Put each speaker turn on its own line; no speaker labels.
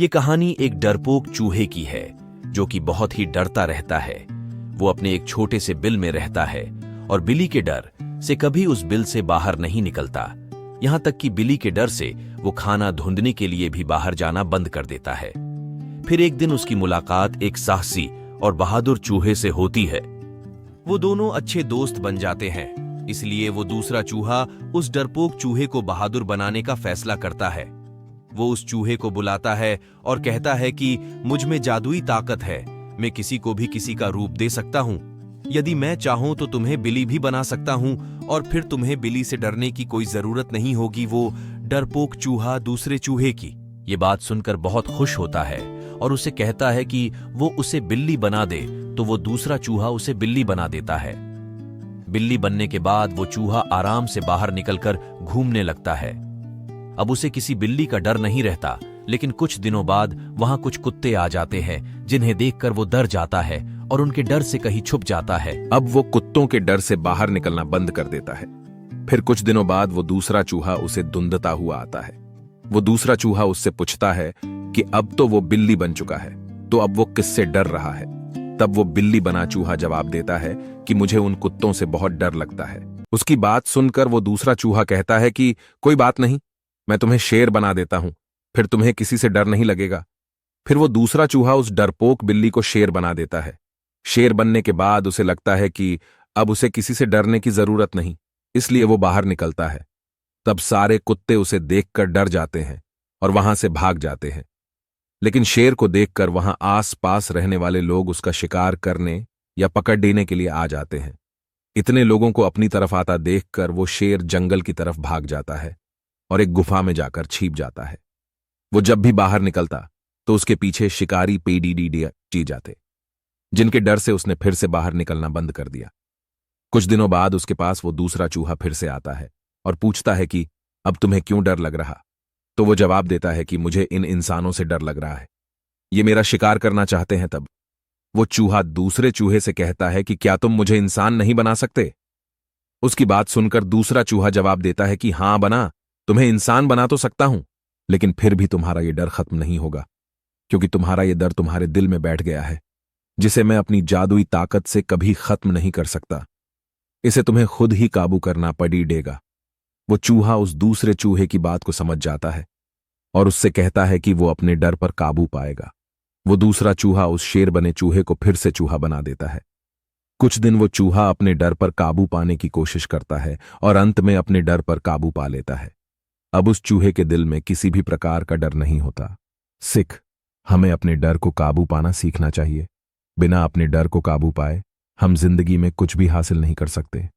ये कहानी एक डरपोक चूहे की है जो कि बहुत ही डरता रहता है। वो अपने एक छोटे से बिल में रहता है और बिल्ली के डर से कभी उस बिल से बाहर नहीं निकलता। यहां तक कि बिल्ली के डर से वो खाना ढूंढने के लिए भी बाहर जाना बंद कर देता है। फिर एक दिन उसकी मुलाकात एक साहसी और बहादुर चूहे से होती है। वो दोनों अच्छे दोस्त बन जाते हैं, इसलिए वो दूसरा चूहा उस डरपोक चूहे को बहादुर बनाने का फैसला करता है। वो उस चूहे को बुलाता है और कहता है कि मुझ में जादुई ताकत है, मैं किसी को भी किसी का रूप दे सकता हूं। यदि मैं चाहूं तो तुम्हें बिल्ली भी बना सकता हूं और फिर तुम्हें बिल्ली से डरने की कोई जरूरत नहीं होगी। वो डरपोक चूहा दूसरे चूहे की ये बात सुनकर बहुत खुश होता है और उसे कहता है कि वो उसे बिल्ली बना दे, तो वो दूसरा चूहा उसे बिल्ली बना देता है। बिल्ली बनने के बाद वो चूहा आराम से बाहर निकलकर घूमने लगता है। अब उसे किसी बिल्ली का डर नहीं रहता, लेकिन कुछ दिनों बाद वहां कुछ कुत्ते आ जाते हैं जिन्हें देखकर वो डर जाता है और उनके डर से कहीं छुप जाता है।
अब वो कुत्तों के डर से बाहर निकलना बंद कर देता है। फिर कुछ दिनों बाद वो दूसरा चूहा उसे धुंधता हुआ आता है। वो दूसरा चूहा उससे पूछता है कि अब तो वो बिल्ली बन चुका है, तो अब वो किससे डर रहा है। तब वो बिल्ली बना चूहा जवाब देता है कि मुझे उन कुत्तों से बहुत डर लगता है। उसकी बात सुनकर वो दूसरा चूहा कहता है कि कोई बात नहीं, मैं तुम्हें शेर बना देता हूं, फिर तुम्हें किसी से डर नहीं लगेगा। फिर वो दूसरा चूहा उस डरपोक बिल्ली को शेर बना देता है। शेर बनने के बाद उसे लगता है कि अब उसे किसी से डरने की जरूरत नहीं, इसलिए वो बाहर निकलता है। तब सारे कुत्ते उसे देखकर डर जाते हैं और वहां से भाग जाते हैं। लेकिन शेर को देखकर वहां आस पास रहने वाले लोग उसका शिकार करने या पकड़ लेने के लिए आ जाते हैं। इतने लोगों को अपनी तरफ आता देखकर वो शेर जंगल की तरफ भाग जाता है और एक गुफा में जाकर छिप जाता है। वो जब भी बाहर निकलता तो उसके पीछे शिकारी पीडी जाते, जिनके डर से उसने फिर से बाहर निकलना बंद कर दिया। कुछ दिनों बाद उसके पास वो दूसरा चूहा फिर से आता है और पूछता है कि अब तुम्हें क्यों डर लग रहा। तो वो जवाब देता है कि मुझे इन इंसानों से डर लग रहा है, ये मेरा शिकार करना चाहते हैं। तब वो चूहा दूसरे चूहे से कहता है कि क्या तुम मुझे इंसान नहीं बना सकते। उसकी बात सुनकर दूसरा चूहा जवाब देता है कि हां बना, तुम्हें इंसान बना तो सकता हूं, लेकिन फिर भी तुम्हारा ये डर खत्म नहीं होगा, क्योंकि तुम्हारा ये डर तुम्हारे दिल में बैठ गया है, जिसे मैं अपनी जादुई ताकत से कभी खत्म नहीं कर सकता। इसे तुम्हें खुद ही काबू करना पड़ेगा। वो चूहा उस दूसरे चूहे की बात को समझ जाता है और उससे कहता है कि वो अपने डर पर काबू पाएगा। वो दूसरा चूहा उस शेर बने चूहे को फिर से चूहा बना देता है। कुछ दिन वो चूहा अपने डर पर काबू पाने की कोशिश करता है और अंत में अपने डर पर काबू पा लेता है। अब उस चूहे के दिल में किसी भी प्रकार का डर नहीं होता। हमें अपने डर को काबू पाना सीखना चाहिए। बिना अपने डर को काबू पाए हम जिंदगी में कुछ भी हासिल नहीं कर सकते।